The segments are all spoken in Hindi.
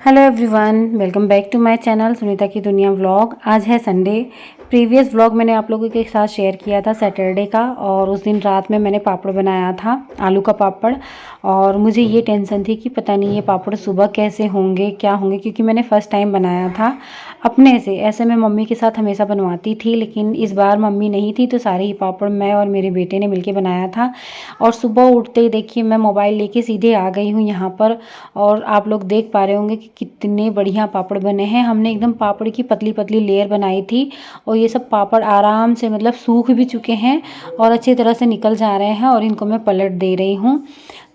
Hello everyone, welcome back to my channel Sunita की दुनिया व्लॉग। आज है संडे। प्रीवियस व्लॉग मैंने आप लोगों के साथ शेयर किया था सैटरडे का, और उस दिन रात में मैंने पापड़ बनाया था, आलू का पापड़। और मुझे ये टेंशन थी कि पता नहीं ये पापड़ सुबह कैसे होंगे, क्या होंगे, क्योंकि मैंने फ़र्स्ट टाइम बनाया था अपने से। ऐसे मैं मम्मी के साथ हमेशा बनवाती थी, लेकिन इस बार मम्मी नहीं थी तो सारे ही पापड़ मैं और मेरे बेटे ने मिलके बनाया था। और सुबह उठते ही देखिए मैं मोबाइल लेके सीधे आ गई हूँ यहाँ पर, और आप लोग देख पा रहे होंगे कि कितने बढ़िया पापड़ बने हैं। हमने एकदम पापड़ की पतली पतली लेयर बनाई थी, और ये सब पापड़ आराम से मतलब सूख भी चुके हैं और अच्छी तरह से निकल जा रहे हैं, और इनको मैं पलट दे रही हूँ।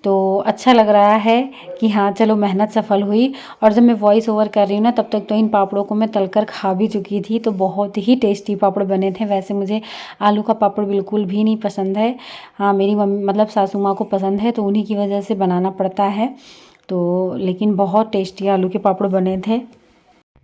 तो अच्छा लग रहा है कि हाँ चलो मेहनत सफल हुई। और जब मैं वॉइस ओवर कर रही हूँ ना, तब तक तो इन पापड़ों को मैं तलकर खा भी चुकी थी। तो बहुत ही टेस्टी पापड़ बने थे। वैसे मुझे आलू का पापड़ बिल्कुल भी नहीं पसंद है। हाँ, मेरी मम्मी मतलब सासू माँ को पसंद है, तो उन्हीं की वजह से बनाना पड़ता है। तो लेकिन बहुत टेस्टी आलू के पापड़ बने थे।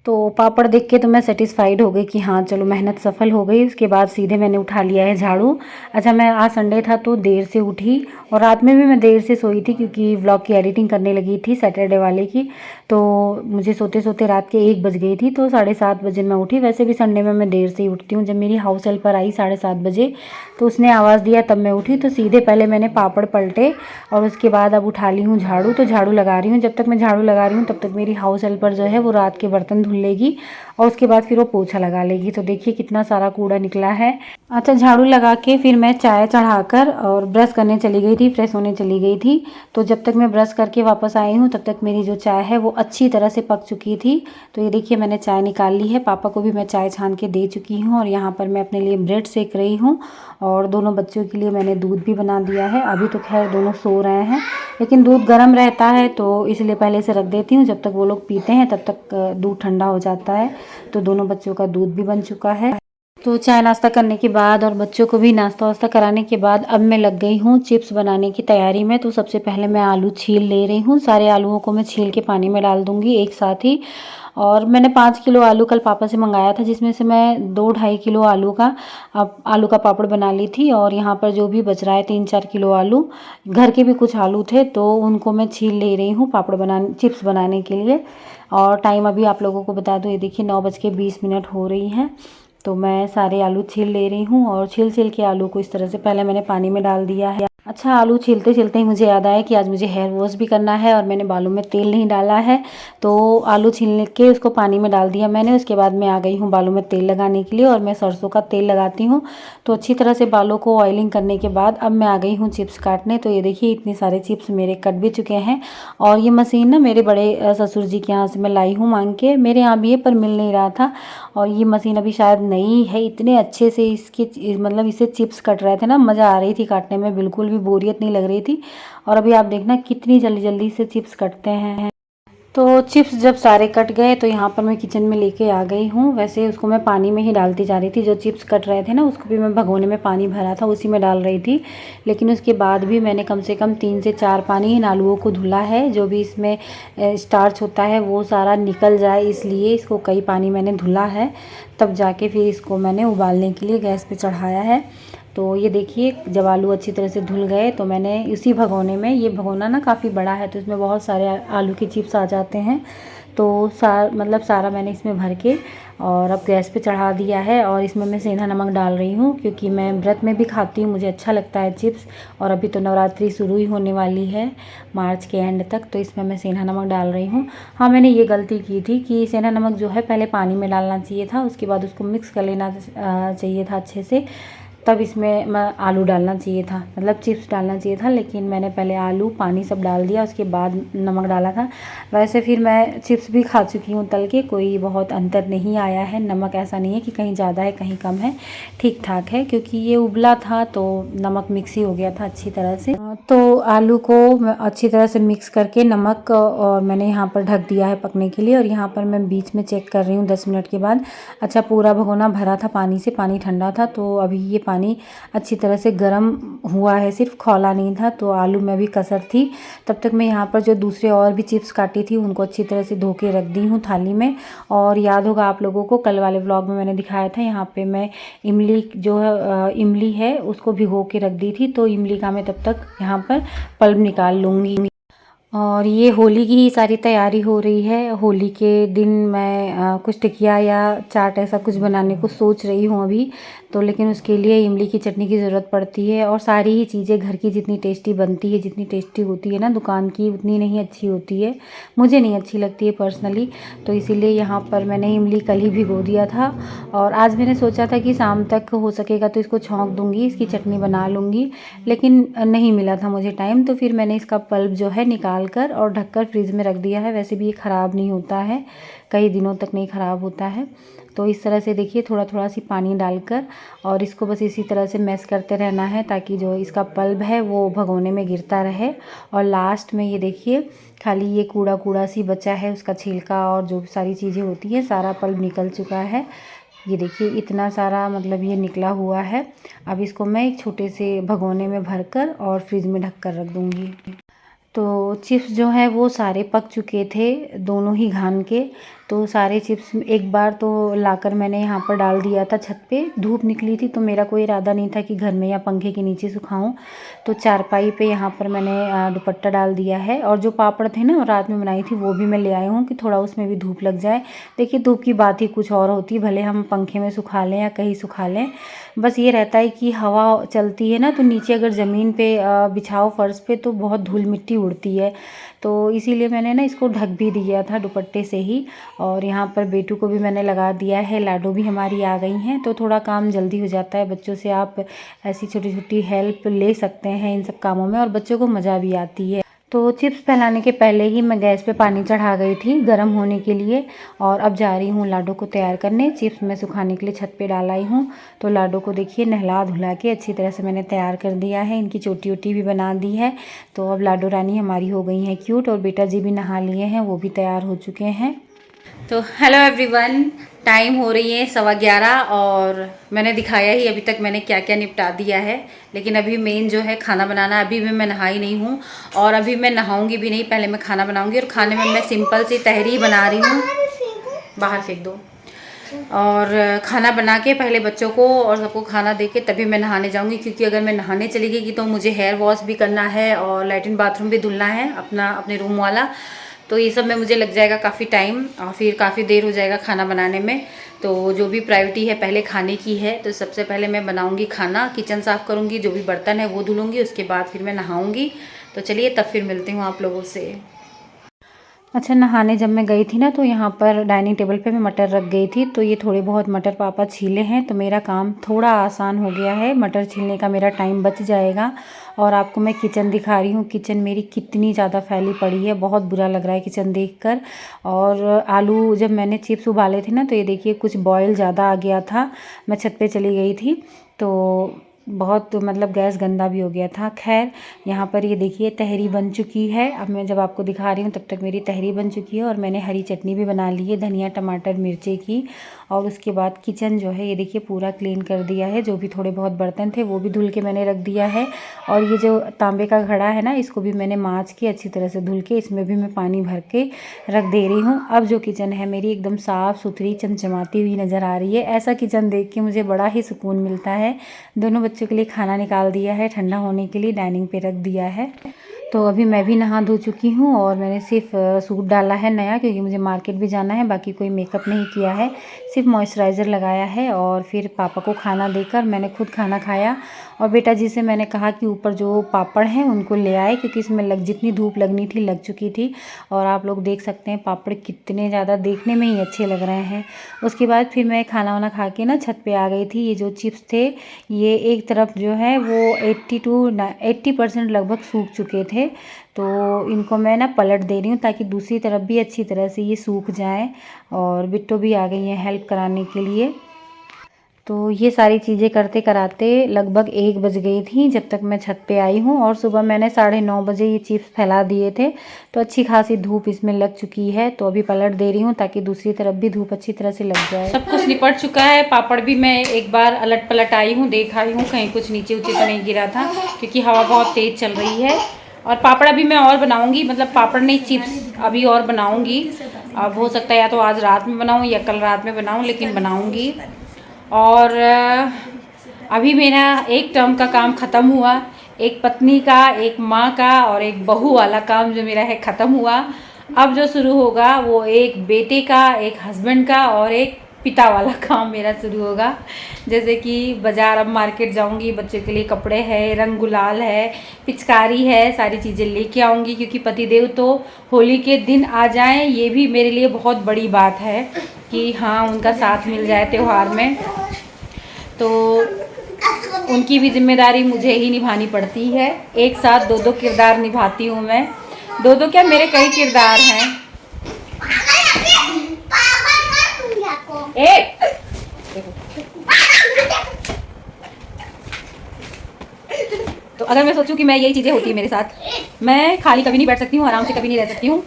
तो पापड़ देख के तो मैं सेटिस्फाइड हो गई कि हाँ चलो मेहनत सफल हो गई। उसके बाद सीधे मैंने उठा लिया है झाड़ू। अच्छा, मैं आज संडे था तो देर से उठी, और रात में भी मैं देर से सोई थी क्योंकि व्लॉग की एडिटिंग करने लगी थी सैटरडे वाले की। तो मुझे सोते सोते रात के 1 बज गई थी, तो 7:30 बजे मैं उठी। वैसे भी संडे में मैं देर से ही उठती हूँ। जब मेरी हाउस हेल्पर आई 7:30 बजे, तो उसने आवाज़ दिया तब मैं उठी। तो सीधे पहले मैंने पापड़ पलटे, और उसके बाद अब उठा ली हूँ झाड़ू। तो झाड़ू लगा रही हूँ। जब तक मैं झाड़ू लगा रही हूँ तब तक मेरी हाउस हेल्पर जो है वो रात के बर्तन धुल लेगी, और उसके बाद फिर वो पोछा लगा लेगी। तो देखिए कितना सारा कूड़ा निकला है। अच्छा, झाड़ू लगा के फिर मैं चाय चढ़ाकर और ब्रश करने चली गई थी, फ्रेश होने चली गई थी। तो जब तक मैं ब्रश करके वापस आई हूँ तब तक मेरी जो चाय है वो अच्छी तरह से पक चुकी थी। तो ये देखिए मैंने चाय निकाल ली है। पापा को भी मैं चाय छान के दे चुकी हूँ, और यहाँ पर मैं अपने लिए ब्रेड सेक रही हूँ, और दोनों बच्चों के लिए मैंने दूध भी बना दिया है। अभी तो खैर दोनों सो रहे हैं, लेकिन दूध गर्म रहता है तो इसलिए पहले से रख देती हूँ। जब तक वो लोग पीते हैं तब तक दूध ठंडा हो जाता है। तो दोनों बच्चों का दूध भी बन चुका है। तो चाय नाश्ता करने के बाद और बच्चों को भी नाश्ता वास्ता कराने के बाद अब मैं लग गई हूँ चिप्स बनाने की तैयारी में। तो सबसे पहले मैं आलू छील ले रही हूँ। सारे आलूओं को मैं छील के पानी में डाल दूँगी एक साथ ही। और मैंने 5 किलो आलू कल पापा से मंगाया था, जिसमें से मैं 2-2.5 किलो आलू का आलू का पापड़ बना ली थी। और यहाँ पर जो भी बच रहा है 3-4 किलो आलू, घर के भी कुछ आलू थे तो उनको मैं छील ले रही हूँ पापड़ बनाने चिप्स बनाने के लिए। और टाइम अभी आप लोगों को बता दूँ, ये देखिए 9:20 हो रही हैं। तो मैं सारे आलू छील ले रही हूँ, और छील के आलू को इस तरह से पहले मैंने पानी में डाल दिया है। अच्छा, आलू छीलते छीलते ही मुझे याद आया कि आज मुझे हेयर वॉश भी करना है, और मैंने बालों में तेल नहीं डाला है। तो आलू छीलने के उसको पानी में डाल दिया मैंने। उसके बाद मैं आ गई हूँ बालों में तेल लगाने के लिए, और मैं सरसों का तेल लगाती हूँ। तो अच्छी तरह से बालों को ऑयलिंग करने के बाद अब मैं आ गई हूँ चिप्स काटने। तो ये देखिए इतने सारे चिप्स मेरे कट भी चुके हैं। और ये मशीन ना मेरे बड़े ससुर जी के यहाँ से मैं लाई हूँ मांग के। मेरे यहाँ भी है पर मिल नहीं रहा था, और ये मशीन अभी शायद नई है। इतने अच्छे से इसके मतलब इसे चिप्स कट रहे थे ना, मज़ा आ रही थी काटने में, बिल्कुल भी बोरियत नहीं लग रही थी। और अभी आप देखना कितनी जल्दी जल्दी से चिप्स कटते हैं। तो चिप्स जब सारे कट गए तो यहाँ पर मैं किचन में लेके आ गई हूँ। वैसे उसको मैं पानी में ही डालती जा रही थी, जो चिप्स कट रहे थे ना उसको भी मैं भगोने में पानी भरा था उसी में डाल रही थी। लेकिन उसके बाद भी मैंने कम से कम 3 से 4 पानी इन आलूओं को धुला है। जो भी इसमें स्टार्च होता है वो सारा निकल जाए, इसलिए इसको कई पानी मैंने धुला है। तब जाके फिर इसको मैंने उबालने के लिए गैस पे चढ़ाया है। तो ये देखिए जब आलू अच्छी तरह से धुल गए तो मैंने इसी भगोने में, ये भगोना ना काफ़ी बड़ा है तो इसमें बहुत सारे आलू के चिप्स आ जाते हैं। तो सारा मैंने इसमें भर के और अब गैस पे चढ़ा दिया है। और इसमें मैं सेंधा नमक डाल रही हूँ क्योंकि मैं व्रत में भी खाती हूँ, मुझे अच्छा लगता है चिप्स। और अभी तो नवरात्रि शुरू ही होने वाली है मार्च के एंड तक, तो इसमें मैं सेंधा नमक डाल रही हूँ। हाँ, मैंने ये गलती की थी कि सेंधा नमक जो है पहले पानी में डालना चाहिए था, उसके बाद उसको मिक्स कर लेना चाहिए था अच्छे से, तब इसमें मैं आलू डालना चाहिए था, मतलब चिप्स डालना चाहिए था। लेकिन मैंने पहले आलू पानी सब डाल दिया, उसके बाद नमक डाला था। वैसे फिर मैं चिप्स भी खा चुकी हूँ तल के, कोई बहुत अंतर नहीं आया है। नमक ऐसा नहीं है कि कहीं ज़्यादा है कहीं कम है, ठीक ठाक है। क्योंकि ये उबला था तो नमक मिक्स ही हो गया था अच्छी तरह से। तो आलू को अच्छी तरह से मिक्स करके नमक और मैंने यहाँ पर ढक दिया है पकने के लिए। और यहाँ पर मैं बीच में चेक कर रही हूँ 10 मिनट के बाद। अच्छा, पूरा भगोना भरा था पानी से, पानी ठंडा था, तो अभी ये पानी अच्छी तरह से गर्म हुआ है, सिर्फ खौला नहीं था। तो आलू में भी कसर थी। तब तक मैं यहाँ पर जो दूसरे और भी चिप्स काटी थी उनको अच्छी तरह से धो के रख दी हूँ थाली में। और याद होगा आप लोगों को कल वाले व्लॉग में मैंने दिखाया था, यहाँ पे मैं इमली जो है इमली है उसको भिगो के रख दी थी। तो इमली का मैं तब तक यहाँ पर पल्प निकाल लूँगी। और ये होली की ही सारी तैयारी हो रही है। होली के दिन मैं कुछ टिकिया या चाट ऐसा कुछ बनाने को सोच रही हूँ अभी तो, लेकिन उसके लिए इमली की चटनी की ज़रूरत पड़ती है और सारी ही चीज़ें घर की जितनी टेस्टी बनती है, जितनी टेस्टी होती है ना दुकान की, उतनी नहीं अच्छी होती है, मुझे नहीं अच्छी लगती है पर्सनली। तो इसीलिए यहाँ पर मैंने इमली कल ही भिगो दिया था और आज मैंने सोचा था कि शाम तक हो सकेगा तो इसको छौंक दूँगी, इसकी चटनी बना लूँगी, लेकिन नहीं मिला था मुझे टाइम। तो फिर मैंने इसका पल्प जो है निकाल कर और ढककर फ्रिज में रख दिया है। वैसे भी ये ख़राब नहीं होता है, कई दिनों तक नहीं ख़राब होता है। तो इस तरह से देखिए थोड़ा थोड़ा सी पानी डालकर और इसको बस इसी तरह से मैश करते रहना है ताकि जो इसका पल्प है वो भगोने में गिरता रहे। और लास्ट में ये देखिए खाली ये कूड़ा कूड़ा सी बचा है, उसका छिलका और जो सारी चीज़ें होती हैं सारा पल्प निकल चुका है। ये देखिए इतना सारा मतलब ये निकला हुआ है। अब इसको मैं एक छोटे से भगोने में भरकर और फ्रिज में ढक कर रख दूँगी। तो चिप्स जो है वो सारे पक चुके थे, दोनों ही घान के। तो सारे चिप्स एक बार तो लाकर मैंने यहाँ पर डाल दिया था छत पे, धूप निकली थी तो मेरा कोई इरादा नहीं था कि घर में या पंखे के नीचे सुखाऊं। तो चारपाई पे यहाँ पर मैंने दुपट्टा डाल दिया है और जो पापड़ थे ना रात में बनाई थी वो भी मैं ले आई हूँ कि थोड़ा उसमें भी धूप लग जाए। देखिए धूप की बात ही कुछ और होती, भले हम पंखे में सुखा लें या कहीं सुखा लें, बस ये रहता है कि हवा चलती है ना तो नीचे अगर ज़मीन पे बिछाओ फर्श पे तो बहुत धूल मिट्टी उड़ती है। तो इसीलिए मैंने ना इसको ढक भी दिया था दुपट्टे से ही। और यहाँ पर बेटू को भी मैंने लगा दिया है, लाडो भी हमारी आ गई हैं तो थोड़ा काम जल्दी हो जाता है। बच्चों से आप ऐसी छोटी छोटी हेल्प ले सकते हैं इन सब कामों में और बच्चों को मज़ा भी आती है। तो चिप्स फैलाने के पहले ही मैं गैस पे पानी चढ़ा गई थी गर्म होने के लिए और अब जा रही हूँ लाडो को तैयार करने। चिप्स मैं सुखाने के लिए छत पे डाल आई हूँ। तो लाडो को देखिए नहला धुला के अच्छी तरह से मैंने तैयार कर दिया है, इनकी चोटी वोटी भी बना दी है। तो अब लाडो रानी हमारी हो गई हैं क्यूट और बेटा जी भी नहा लिए हैं, वो भी तैयार हो चुके हैं। तो हेलो एवरीवन, टाइम हो रही है 11:15 और मैंने दिखाया ही अभी तक मैंने क्या क्या निपटा दिया है। लेकिन अभी मेन जो है खाना बनाना, अभी भी मैं नहाई नहीं हूँ और अभी मैं नहाऊंगी भी नहीं, पहले मैं खाना बनाऊंगी। और खाने में मैं सिंपल सी तहरी बना रही हूँ, बाहर फेंक दो। और खाना बना के पहले बच्चों को और सबको खाना दे के तभी मैं नहाने जाऊंगी, क्योंकि अगर मैं नहाने चली गई तो मुझे हेयर वॉश भी करना है और लैट्रिन बाथरूम भी धुलना है अपने रूम वाला। तो ये सब में मुझे लग जाएगा काफ़ी टाइम और फिर काफ़ी देर हो जाएगा खाना बनाने में। तो जो भी प्रायोरिटी है पहले खाने की है, तो सबसे पहले मैं बनाऊंगी खाना, किचन साफ़ करूंगी, जो भी बर्तन है वो धुलूंगी, उसके बाद फिर मैं नहाऊंगी। तो चलिए तब फिर मिलती हूँ आप लोगों से। अच्छा, नहाने जब मैं गई थी ना तो यहाँ पर डाइनिंग टेबल पे मैं मटर रख गई थी, तो ये थोड़े बहुत मटर पापा छीले हैं तो मेरा काम थोड़ा आसान हो गया है, मटर छीलने का मेरा टाइम बच जाएगा। और आपको मैं किचन दिखा रही हूँ, किचन मेरी कितनी ज़्यादा फैली पड़ी है, बहुत बुरा लग रहा है किचन देखकर। और आलू जब मैंने चिप्स उबाले थे ना तो ये देखिए कुछ बॉयल ज़्यादा आ गया था, मैं छत पे चली गई थी तो बहुत मतलब गैस गंदा भी हो गया था। खैर यहाँ पर ये देखिए तहरी बन चुकी है। अब मैं जब आपको दिखा रही हूँ तब तक मेरी तहरी बन चुकी है और मैंने हरी चटनी भी बना ली है धनिया टमाटर मिर्ची की। और उसके बाद किचन जो है ये देखिए पूरा क्लीन कर दिया है, जो भी थोड़े बहुत बर्तन थे वो भी धुल के मैंने रख दिया है। और ये जो तांबे का घड़ा है ना इसको भी मैंने माँज के अच्छी तरह से धुल के इसमें भी मैं पानी भर के रख दे रही हूँ। अब जो किचन है मेरी एकदम साफ़ सुथरी चमचमाती हुई नज़र आ रही है। ऐसा किचन देख के मुझे बड़ा ही सुकून मिलता है। दोनों बच्चों के लिए खाना निकाल दिया है, ठंडा होने के लिए डाइनिंग पे रख दिया है। तो अभी मैं भी नहा धो चुकी हूँ और मैंने सिर्फ सूट डाला है नया, क्योंकि मुझे मार्केट भी जाना है, बाकी कोई मेकअप नहीं किया है, सिर्फ मॉइस्चराइज़र लगाया है। और फिर पापा को खाना देकर मैंने खुद खाना खाया। और बेटा जी से मैंने कहा कि ऊपर जो पापड़ हैं उनको ले आए, क्योंकि इसमें जितनी धूप लगनी थी लग चुकी थी। और आप लोग देख सकते हैं पापड़ कितने ज़्यादा देखने में ही अच्छे लग रहे हैं। उसके बाद फिर मैं खाना वाना खा के ना छत पे आ गई थी। ये जो चिप्स थे ये एक तरफ जो है वो 80% लगभग सूख चुके थे, तो इनको मैं ना पलट दे रही हूँ ताकि दूसरी तरफ भी अच्छी तरह से ये सूख जाए। और बिट्टो भी आ गई हैं हेल्प कराने के लिए। तो ये सारी चीज़ें करते कराते लगभग 1 बज गई थी जब तक मैं छत पे आई हूँ। और सुबह मैंने 9:30 बजे ये चिप्स फैला दिए थे, तो अच्छी खासी धूप इसमें लग चुकी है। तो अभी पलट दे रही हूँ ताकि दूसरी तरफ भी धूप अच्छी तरह से लग जाए। सब कुछ निपट चुका है, पापड़ भी मैं एक बार अलट पलट आई हूँ, देख आई हूँ कहीं कुछ नीचे उचे तो नहीं गिरा था, क्योंकि हवा बहुत तेज़ चल रही है। और पापड़ अभी मैं और बनाऊँगी, मतलब पापड़ नहीं चिप्स अभी और बनाऊँगी। अब हो सकता है या तो आज रात में बनाऊँ या कल रात में बनाऊँ, लेकिन बनाऊँगी। और अभी मेरा एक टर्म का काम ख़त्म हुआ, एक पत्नी का, एक माँ का और एक बहू वाला काम जो मेरा है ख़त्म हुआ। अब जो शुरू होगा वो एक बेटे का, एक हस्बैंड का और एक पिता वाला काम मेरा शुरू होगा। जैसे कि बाज़ार अब मार्केट जाऊंगी, बच्चों के लिए कपड़े हैं, रंग गुलाल है, पिचकारी है, सारी चीज़ें लेके आऊंगी क्योंकि पतिदेव तो होली के दिन आ जाएं, ये भी मेरे लिए बहुत बड़ी बात है कि हाँ उनका साथ मिल जाए त्यौहार में। तो उनकी भी जिम्मेदारी मुझे ही निभानी पड़ती है। एक साथ दो दो किरदार निभाती हूँ मैं। दो दो क्या, मेरे कई किरदार हैं। एक तो अगर मैं सोचूं कि मैं यही चीज़ें होती है मेरे साथ, मैं खाली कभी नहीं बैठ सकती हूँ, आराम से कभी नहीं रह सकती हूँ।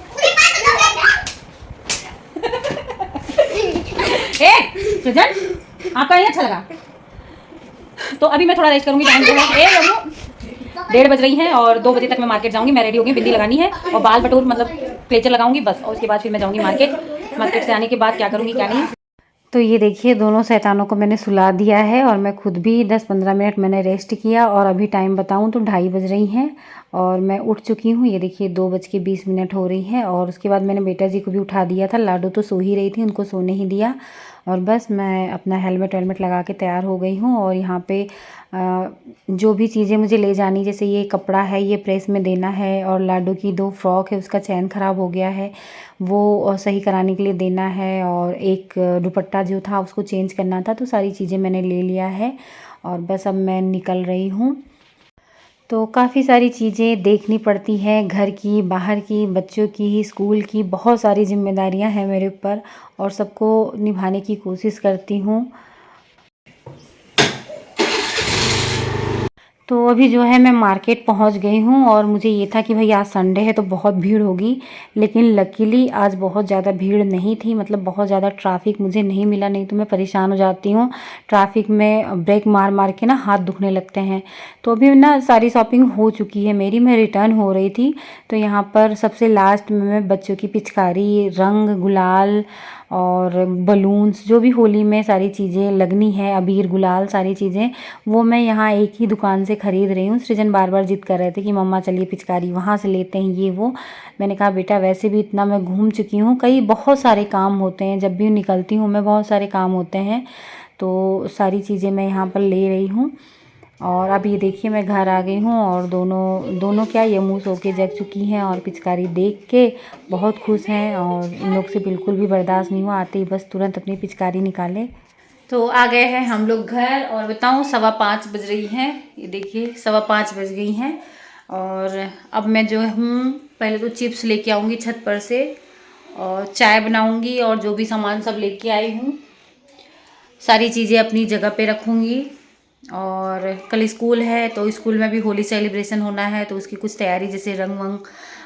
सृजन आपका नहीं अच्छा लगा तो अभी मैं थोड़ा रेस्ट करूंगी। टाइम जो है 1:30 बज रही हैं और 2 बजे तक मैं मार्केट जाऊंगी। मैं रेडी होगी, बिंदी लगानी है और बाल बटोर मतलब क्लेचर लगाऊंगी बस, और उसके बाद फिर मैं जाऊंगी मार्केट। मार्केट से आने के बाद क्या करूंगी क्या नहीं। तो ये देखिए दोनों शैतानों को मैंने सुला दिया है और मैं खुद भी 10-15 मिनट मैंने रेस्ट किया और अभी टाइम बताऊं तो 2:30 बज रही हैं और मैं उठ चुकी हूँ। ये देखिए 2:20 हो रही है और उसके बाद मैंने बेटा जी को भी उठा दिया था। लाडो तो सो ही रही थी, उनको सोने ही दिया और बस मैं अपना हेलमेट वेलमेट लगा के तैयार हो गई हूँ। और यहाँ पे जो भी चीज़ें मुझे ले जानी, जैसे ये कपड़ा है ये प्रेस में देना है और लाडो की 2 फ्रॉक है उसका चैन ख़राब हो गया है वो सही कराने के लिए देना है और एक दुपट्टा जो था उसको चेंज करना था। तो सारी चीज़ें मैंने ले लिया है और बस अब मैं निकल रही हूँ। तो काफ़ी सारी चीज़ें देखनी पड़ती हैं, घर की, बाहर की, बच्चों की, स्कूल की, बहुत सारी जिम्मेदारियां हैं मेरे ऊपर और सबको निभाने की कोशिश करती हूँ। तो अभी जो है मैं मार्केट पहुंच गई हूं और मुझे ये था कि भाई आज संडे है तो बहुत भीड़ होगी, लेकिन लकीली आज बहुत ज़्यादा भीड़ नहीं थी। मतलब बहुत ज़्यादा ट्रैफिक मुझे नहीं मिला, नहीं तो मैं परेशान हो जाती हूँ। ट्रैफिक में ब्रेक मार मार के ना हाथ दुखने लगते हैं। तो अभी ना सारी शॉपिंग हो चुकी है मेरी, मैं रिटर्न हो रही थी तो यहाँ पर सबसे लास्ट में मैं बच्चों की पिचकारी, रंग गुलाल और बलून्स, जो भी होली में सारी चीज़ें लगनी है, अबीर गुलाल सारी चीज़ें, वो मैं यहाँ एक ही दुकान से ख़रीद रही हूँ। सृजन बार बार जिद कर रहे थे कि मम्मा चलिए पिचकारी वहाँ से लेते हैं ये वो। मैंने कहा बेटा वैसे भी इतना मैं घूम चुकी हूँ, कई बहुत सारे काम होते हैं, जब भी निकलती हूँ मैं बहुत सारे काम होते हैं, तो सारी चीज़ें मैं यहाँ पर ले रही हूँ। और अब ये देखिए मैं घर आ गई हूँ और दोनों क्या, ये मुँह सो के जग चुकी हैं और पिचकारी देख के बहुत खुश हैं और इन लोग से बिल्कुल भी बर्दाश्त नहीं हुआ, आते ही बस तुरंत अपनी पिचकारी निकाले। तो आ गए हैं हम लोग घर और बताऊँ 5:15 बज रही हैं। ये देखिए 5:15 बज गई हैं और अब मैं जो हूँ पहले तो चिप्स लेके आऊँगी छत पर से और चाय बनाऊँगी और जो भी सामान सब लेके आई हूँ सारी चीज़ें अपनी जगह पे रखूँगी। और कल स्कूल है तो स्कूल में भी होली सेलिब्रेशन होना है तो उसकी कुछ तैयारी, जैसे रंग वंग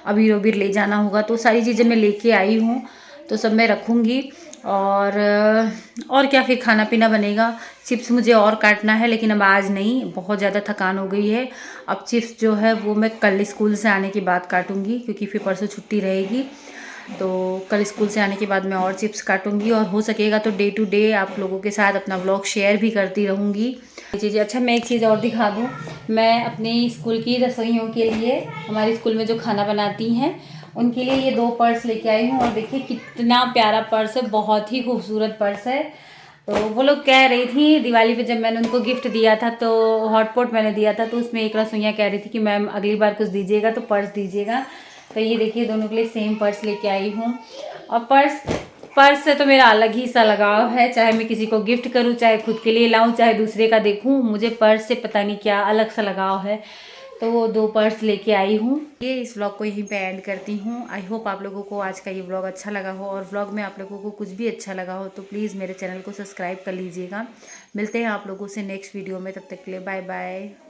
अबीर वबीर ले जाना होगा, तो सारी चीज़ें मैं लेके आई हूँ तो सब मैं रखूँगी। और क्या, फिर खाना पीना बनेगा। चिप्स मुझे और काटना है लेकिन अब आज नहीं, बहुत ज़्यादा थकान हो गई है। अब चिप्स जो है वो मैं कल स्कूल से आने के बाद काटूँगी क्योंकि फिर परसों छुट्टी रहेगी, तो कल स्कूल से आने के बाद मैं और चिप्स काटूँगी और हो सकेगा तो डे टू डे आप लोगों के साथ अपना व्लॉग शेयर भी करती रहूँगी चीज़ें। अच्छा मैं एक चीज़ और दिखा दूँ, मैं अपने स्कूल की रसोइयों के लिए, हमारे स्कूल में जो खाना बनाती हैं उनके लिए ये 2 पर्स लेके आई हूँ और देखिए कितना प्यारा पर्स है, बहुत ही खूबसूरत पर्स है। तो वो लोग कह रही थी दिवाली पे जब मैंने उनको गिफ्ट दिया था तो हॉटपॉट मैंने दिया था तो उसमें एक रसोइयाँ कह रही थी कि मैम अगली बार कुछ दीजिएगा तो पर्स दीजिएगा। तो ये देखिए दोनों के लिए सेम पर्स लेके आई हूँ और पर्स से तो मेरा अलग ही सा लगाव है, चाहे मैं किसी को गिफ्ट करूँ, चाहे खुद के लिए लाऊं, चाहे दूसरे का देखूं, मुझे पर्स से पता नहीं क्या अलग सा लगाव है। तो वो 2 पर्स लेके आई हूँ। ये इस व्लॉग को यहीं पे एंड करती हूँ। आई होप आप लोगों को आज का ये व्लॉग अच्छा लगा हो और व्लॉग में आप लोगों को कुछ भी अच्छा लगा हो तो प्लीज़ मेरे चैनल को सब्सक्राइब कर लीजिएगा। मिलते हैं आप लोगों से नेक्स्ट वीडियो में, तब तक के लिए बाय बाय।